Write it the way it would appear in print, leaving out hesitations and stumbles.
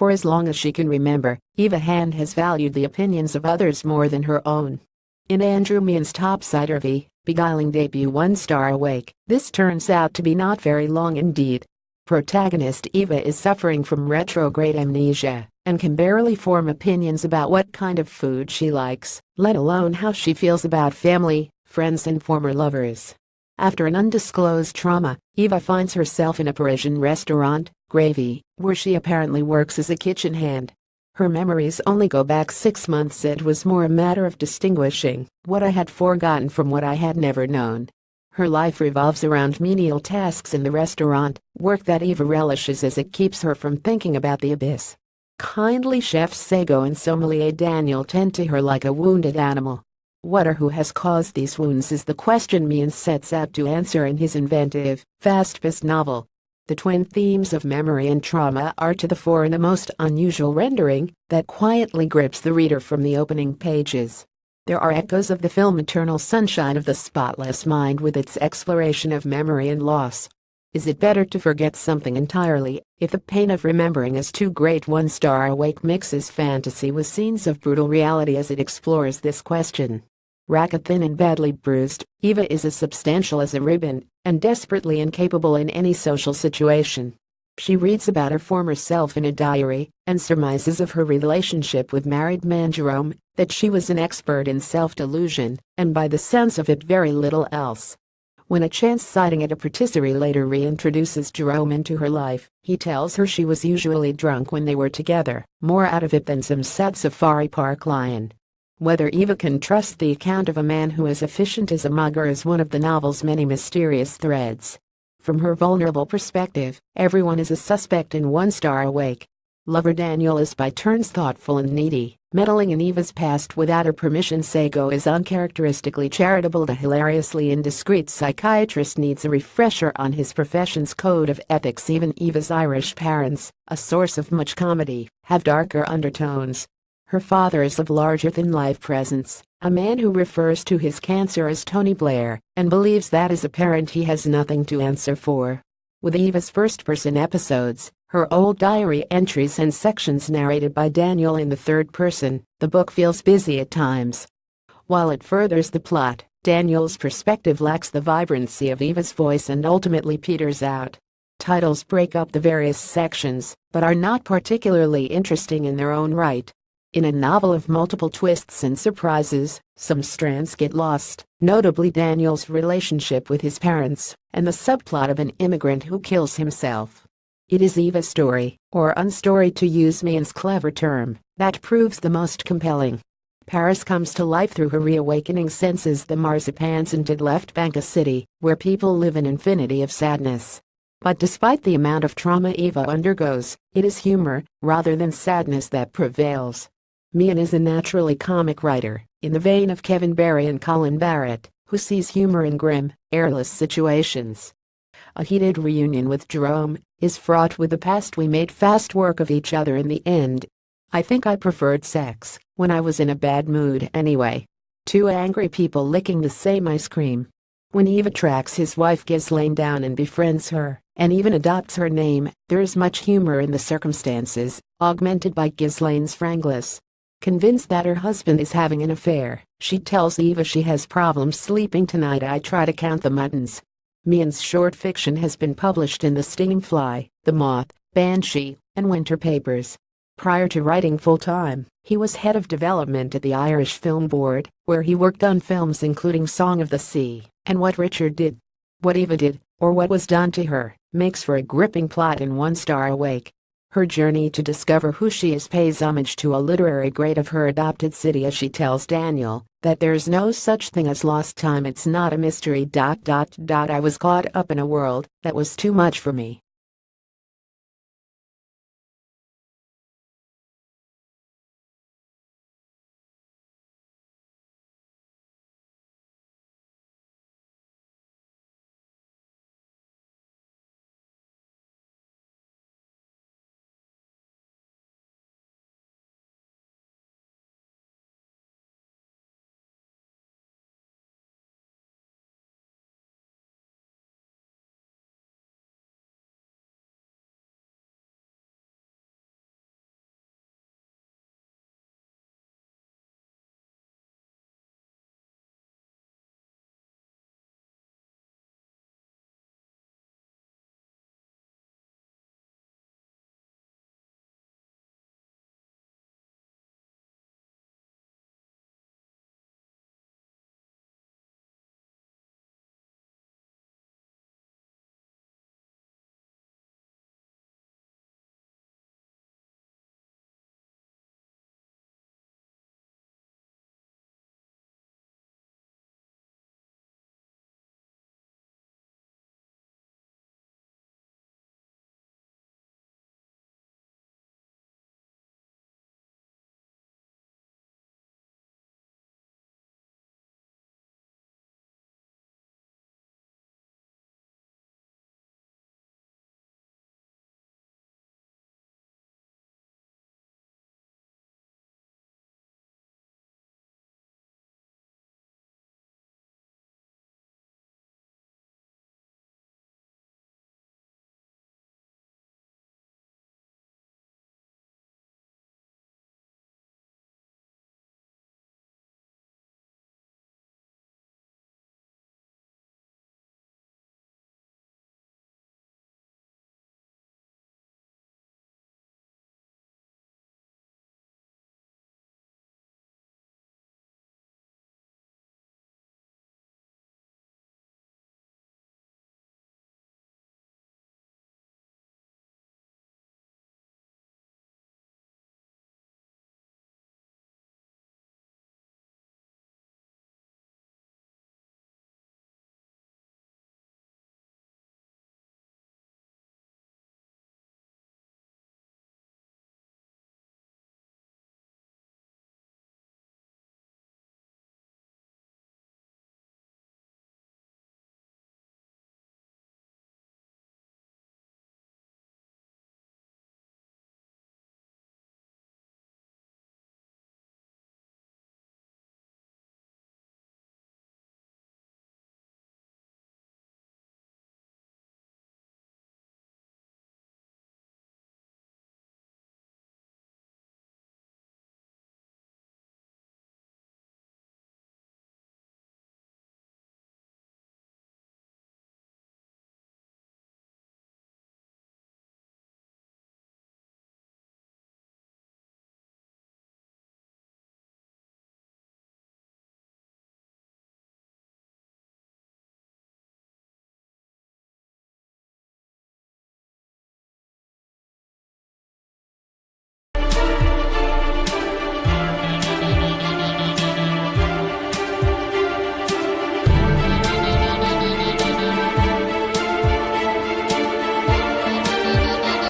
For as long as she can remember, Eva Hand has valued the opinions of others more than her own. In Andrew Meehan's topsy-turvy, beguiling debut 1-star Awake, this turns out to be not very long indeed. Protagonist Eva is suffering from retrograde amnesia and can barely form opinions about what kind of food she likes, let alone how she feels about family, friends and former lovers. After an undisclosed trauma, Eva finds herself in a Parisian restaurant, Gravy, where she apparently works as a kitchen hand. Her memories only go back 6 months. It was more a matter of distinguishing what I had forgotten from what I had never known. Her life revolves around menial tasks in the restaurant, work that Eva relishes as it keeps her from thinking about the abyss. Kindly chefs Sego and sommelier Daniel tend to her like a wounded animal. What or who has caused these wounds is the question Meehan sets out to answer in his inventive, fast-paced novel. The twin themes of memory and trauma are to the fore in a most unusual rendering that quietly grips the reader from the opening pages. There are echoes of the film Eternal Sunshine of the Spotless Mind with its exploration of memory and loss. Is it better to forget something entirely if the pain of remembering is too great? 1-star Awake mixes fantasy with scenes of brutal reality as it explores this question. Racket-thin and badly bruised, Eva is as substantial as a ribbon and desperately incapable in any social situation. She reads about her former self in a diary and surmises of her relationship with married man Jerome that she was an expert in self-delusion and by the sense of it very little else. When a chance sighting at a patisserie later reintroduces Jerome into her life, he tells her she was usually drunk when they were together, more out of it than some sad Safari Park lion. Whether Eva can trust the account of a man who is efficient as a mugger is one of the novel's many mysterious threads. From her vulnerable perspective, everyone is a suspect in 1-star Awake. Lover Daniel is by turns thoughtful and needy, meddling in Eva's past without her permission. Sego is uncharacteristically charitable. The hilariously indiscreet psychiatrist needs a refresher on his profession's code of ethics. Even Eva's Irish parents, a source of much comedy, have darker undertones. Her father is of larger-than-life presence, a man who refers to his cancer as Tony Blair, and believes that as a parent he has nothing to answer for. With Eva's first-person episodes, her old diary entries and sections narrated by Daniel in the third person, the book feels busy at times. While it furthers the plot, Daniel's perspective lacks the vibrancy of Eva's voice and ultimately peters out. Titles break up the various sections, but are not particularly interesting in their own right. In a novel of multiple twists and surprises, some strands get lost, notably Daniel's relationship with his parents, and the subplot of an immigrant who kills himself. It is Eva's story, or unstory to use Meehan's clever term, that proves the most compelling. Paris comes to life through her reawakening senses. The marzipans entered Left Bank, a city where people live an infinity of sadness. But despite the amount of trauma Eva undergoes, it is humor, rather than sadness, that prevails. Meehan is a naturally comic writer, in the vein of Kevin Barry and Colin Barrett, who sees humor in grim, airless situations. A heated reunion with Jerome is fraught with the past. We made fast work of each other in the end. I think I preferred sex when I was in a bad mood anyway. Two angry people licking the same ice cream. When Eva tracks his wife Ghislaine down and befriends her, and even adopts her name, there is much humor in the circumstances, augmented by Ghislaine's frankness. Convinced that her husband is having an affair, she tells Eva she has problems sleeping tonight. I try to count the muttons. Meehan's short fiction has been published in The Stinging Fly, The Moth, Banshee, and Winter Papers. Prior to writing full-time, he was head of development at the Irish Film Board, where he worked on films including Song of the Sea and What Richard Did. What Eva did, or what was done to her, makes for a gripping plot in 1-star Awake. Her journey to discover who she is pays homage to a literary great of her adopted city as she tells Daniel that there's no such thing as lost time. It's not a mystery. I was caught up in a world that was too much for me.